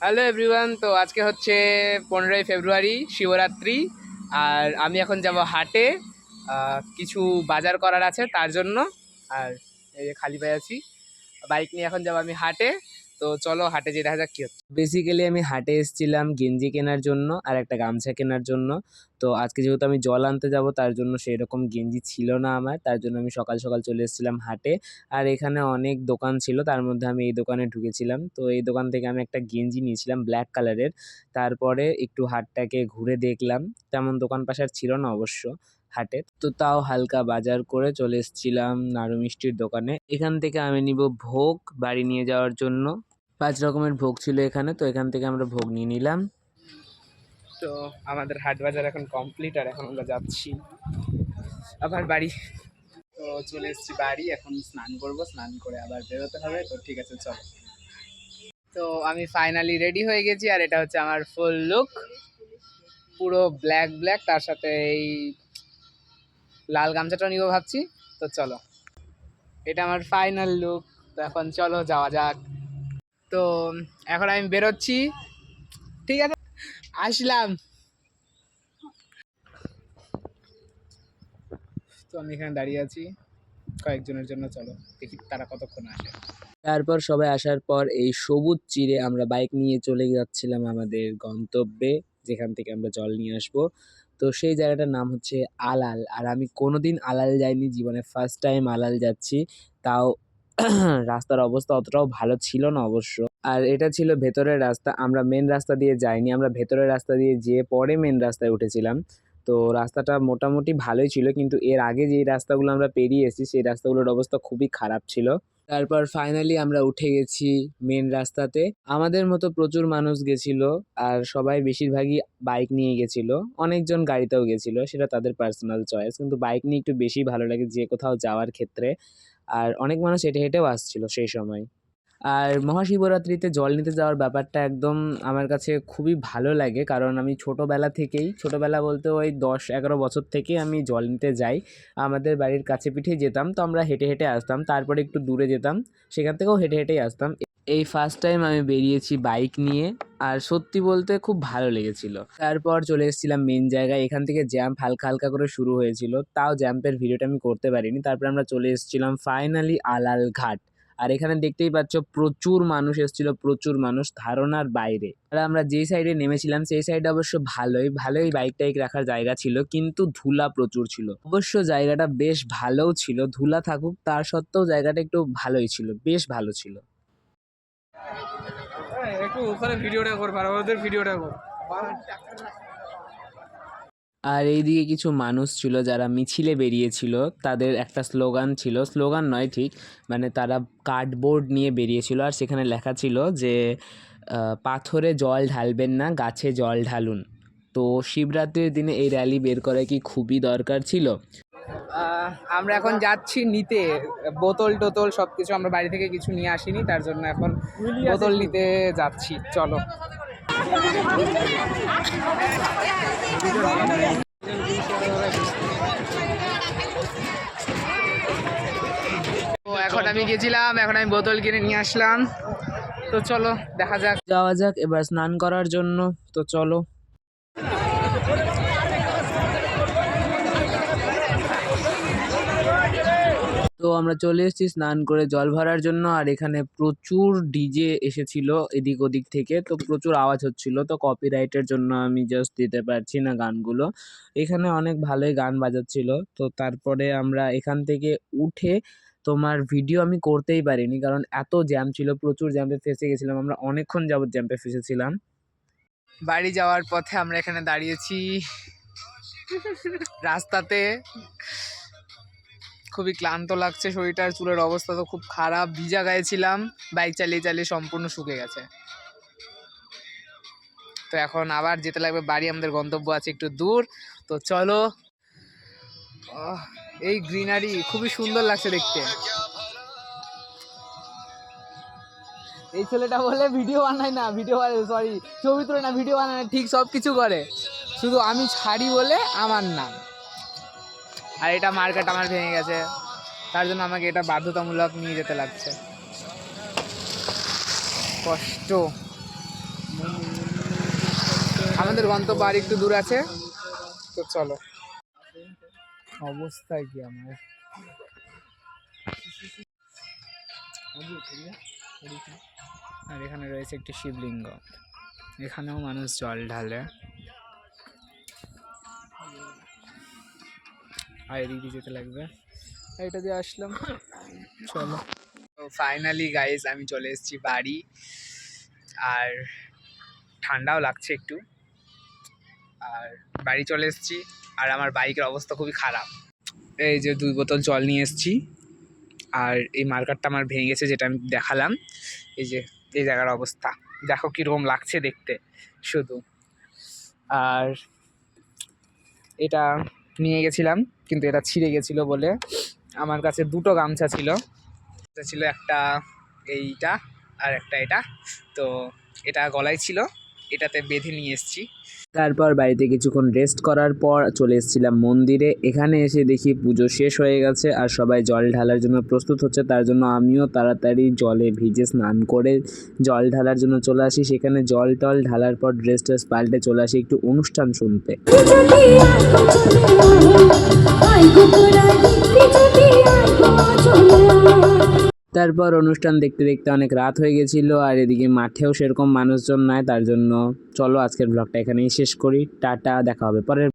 Hello everyone, তো আজকে হচ্ছে 15ই ফেব্রুয়ারি, শিবরাত্রি। আর আমি এখন যাব হাটে, কিছু বাজার করার আছে তার জন্য। আর এই যে খালি পায়ে আছি, বাইক নিয়ে এখন যাব আমি হাটে। তো চলো হাটে যেয়ে দেখা যাক কি হচ্ছে। বেসিক্যালি আমি হাটে এসেছিলাম গেঞ্জি কেনার জন্য আর একটা গামছা কেনার জন্য। তো আজকে যেহেতু আমি জল আনতে যাব, তার জন্য সেই রকম গেঞ্জি ছিল না আমার, তার জন্য আমি সকাল সকাল চলে এসেছিলাম হাটে। আর এখানে অনেক দোকান ছিল, তার মধ্যে আমি এই দোকানে ঢুকেছিলাম। তো এই দোকান থেকে আমি একটা গেঞ্জি নিয়েছিলাম ব্ল্যাক কালারের। তারপরে একটু হাটটাকে ঘুরে দেখলাম, তেমন দোকান পাশার ছিল না অবশ্য হাটে। তো তাও হালকা বাজার করে চলে এসেছিলাম নাড়ু মিষ্টির দোকানে। এখান থেকে আমি নিব ভোগ বাড়ি নিয়ে যাওয়ার জন্য। 5 রকমের ভোগ ছিল এখানে, তো এখান থেকে আমরা ভোগ নিয়ে নিলাম। তো আমাদের হাট বাজার এখন কমপ্লিট, আর এখন আমরা যাচ্ছি আবার বাড়ি। তো চলে এসেছি বাড়ি, এখন স্নান করব, স্নান করে আবার বেরোতে হবে। তো ঠিক আছে চলো। তো আমি ফাইনালি রেডি হয়ে গেছি, আর এটা হচ্ছে আমার ফুল লুক, পুরো ব্ল্যাক ব্ল্যাক, তার সাথে এই লাল গামছাটা নিব ভাবছি। তো চলো, এটা আমার ফাইনাল লুক। তো এখন চলো যাওয়া যাক। তো এখন আমি বেরোচ্ছি, ঠিক আছে আসলাম। তো আমি এখানে দাঁড়িয়ে আছি কয়েকজনের জন্য, চলো দেখি তারা কতক্ষণ আসে। তারপর সবাই আসার পর এই সবুজ চিরে আমরা বাইক নিয়ে চলে যাচ্ছিলাম আমাদের গন্তব্যে, যেখান থেকে আমরা জল নিয়ে আসবো। তো সেই জায়গাটার নাম হচ্ছে আলাল। আর আমি কোনোদিন আলাল যাইনি, জীবনে ফার্স্ট টাইম আলাল যাচ্ছি। তাও রাস্তার অবস্থা অতটাও ভালো ছিল না অবশ্য। আর এটা ছিল ভেতরের রাস্তা, আমরা মেন রাস্তা দিয়ে যাইনি, আমরা ভেতরের রাস্তা দিয়ে যেয়ে পরে মেন রাস্তায় উঠেছিলাম। তো রাস্তাটা মোটামুটি ভালোই ছিল, কিন্তু এর আগে যেই রাস্তাগুলো আমরা পেরিয়ে এসেছি সেই রাস্তাগুলোর অবস্থা খুবই খারাপ ছিল। তারপর ফাইনালি আমরা উঠে গেছি মেন রাস্তাতে। আমাদের মতো প্রচুর মানুষ গেছিল, আর সবাই বেশিরভাগই বাইক নিয়ে গেছিল। অনেকজন গাড়িতেও গেছিল, সেটা তাদের পার্সোনাল চয়েস, কিন্তু বাইক নিয়ে একটু বেশি ভালো লাগে যে কোথাও যাওয়ার ক্ষেত্রে। আর অনেক মানুষ হেঁটে হেঁটেও আসছিল সেই সময়। আর মহাশিবরাত্রিতে জল নিতে যাওয়ার ব্যাপারটা একদম আমার কাছে খুবই ভালো লাগে, কারণ আমি ছোটোবেলা বলতে ওই 10-11 বছর থেকে আমি জল নিতে যাই। আমাদের বাড়ির কাছে পিঠেই যেতাম, তো আমরা হেঁটে হেঁটে আসতাম, তারপরে একটু দূরে যেতাম, সেখান থেকেও হেঁটে হেঁটেই আসতাম। এই ফার্স্ট টাইম আমি বেরিয়েছি বাইক নিয়ে, আর সত্যি বলতে খুব ভালো লেগেছিল। তারপর চলে এসেছিলাম মেন জায়গায়, এখান থেকে জ্যাম্প হালকা হালকা করে শুরু হয়েছিল, তাও জ্যাম্পের ভিডিওটা আমি করতে পারিনি। তারপর আমরা চলে এসেছিলাম ফাইনালি আলাল ঘাট। আর এখানে দেখতেই পাচ্ছ প্রচুর মানুষ এসেছিল, প্রচুর মানুষ ধারণার বাইরে। আর আমরা যেই সাইডে নেমেছিলাম সেই সাইডে অবশ্য ভালোই বাইক টাইক রাখার জায়গা ছিল, কিন্তু ধুলা প্রচুর ছিল। অবশ্য জায়গাটা বেশ ভালোও ছিল, ধুলা থাকুক তার সত্ত্বেও জায়গাটা একটু ভালোই ছিল, বেশ ভালো ছিল। একটু ওখানে ভিডিওটা কর, ওদের ভিডিওটা কর। আর এইদিকে কিছু মানুষ ছিল যারা মিছিলে বেরিয়েছিল, তাদের একটা স্লোগান ছিল, স্লোগান নয় ঠিক, মানে তারা কার্ডবোর্ড নিয়ে বেরিয়েছিল, আর সেখানে লেখা ছিল যে পাথরে জল ঢালবেন না, গাছে জল ঢালুন। তো শিবরাত্রির দিনে এই র্যালি বের করা কি খুবই দরকার ছিল। আমরা এখন যাচ্ছি নিতে বোতল টোতল সব কিছু, আমরা বাড়ি থেকে কিছু নিয়ে আসিনি, তার জন্য এখন বোতল নিতে যাচ্ছি, চলো। তো এখন আমি গেছিলাম, এখন আমি বোতল কিনে নিয়ে আসলাম। তো চলো যাওয়া যাক এবার স্নান করার জন্য। তো চলো। তো আমরা চলে এসেছি স্নান করে জল ভরার জন্য, আর এখানে প্রচুর ডিজে এসেছিল এদিক ওদিক থেকে, তো প্রচুর আওয়াজ হচ্ছিল। তো কপিরাইটের জন্য আমি জাস্ট দিতে পারছি না গানগুলো। এখানে অনেক ভালোই গান বাজাচ্ছিল। তো তারপরে আমরা এখান থেকে উঠে তোমার ভিডিও আমি করতেই পারিনি, কারণ এত জ্যাম ছিল, প্রচুর জ্যামে ফেসে গেছিলাম, আমরা অনেকক্ষণ যাবত জ্যামে ফেসেছিলাম। বাড়ি যাওয়ার পথে আমরা এখানে দাঁড়িয়েছি রাস্তাতে, খুবই ক্লান্ত লাগছে শরীরটার, চুলের অবস্থা তো খুব খারাপ, ভিজা গায়ে ছিলাম, বাইক চালিয়ে চালিয়ে সম্পূর্ণ শুকে গেছে। তো এখন আবার যেতে লাগবে বাড়ি, আমাদের গন্তব্য আছে একটু দূর। তো চলো। এই গ্রিনারি খুবই সুন্দর লাগছে দেখতে। এই ছেলেটা বলে ভিডিও বানায় না, ছবি তোলে না, ভিডিও বানায় না, ঠিক সব কিছু করে, শুধু আমি ছাড়ি বলে আমার নাম। আর এটা মার্কেট আমার ভেঙে গেছে, তার জন্য আমাকে এটা বাধ্যতামূলক নিয়ে যেতে লাগছে। কষ্ট, আমাদের গন্তব্য আর একটু দূর আছে, তো চলো। অবস্থায় কি আমার, আর এখানে রয়েছে একটি শিবলিঙ্গ, এখানেও মানুষ জল ঢালে। আর এদিক দিয়ে যেতে লাগবে, এটা দিয়ে আসলাম, চলো। তো ফাইনালি গাইস আমি চলে এসেছি বাড়ি, আর ঠান্ডাও লাগছে একটু, আর বাড়ি চলে এসেছি। আর আমার বাইকের অবস্থা খুবই খারাপ। এই যে 2 বোতল জল নিয়ে এসেছি, আর এই মার্কারটা আমার ভেঙে গেছে যেটা আমি দেখালাম। এই যে এই জায়গার অবস্থা দেখো কীরকম লাগছে দেখতে শুধু। আর এটা নিয়ে গেছিলাম, কিন্তু এটা ছিঁড়ে গেছিলো বলে আমার কাছে 2টো গামছা ছিল, এটা ছিল একটা এইটা আর একটা এটা, তো এটা গলায় ছিল, এটাতে বেঁধে নিয়ে এসেছি। তারপর বাড়িতে কিছুক্ষণ রেস্ট করার পর চলে এসেছিলাম মন্দিরে। এখানে এসে দেখি পুজো শেষ হয়ে গেছে আর সবাই জল ঢালার জন্য প্রস্তুত হচ্ছে, তার জন্য আমিও তাড়াতাড়ি জলে ভিজে স্নান করে জল ঢালার জন্য চলে আসি। সেখানে জল টল ঢালার পর ড্রেস ট্রেস পাল্টে চলে আসি একটু অনুষ্ঠান শুনতে। তারপর অনুষ্ঠান দেখতে দেখতে অনেক রাত হয়ে গেছিল, আর এদিকে মাঠেও সেরকম মানুষজন নাই, তার জন্য চলো আজকের ব্লগটা এখানেই শেষ করি। টাটা, দেখা হবে পরের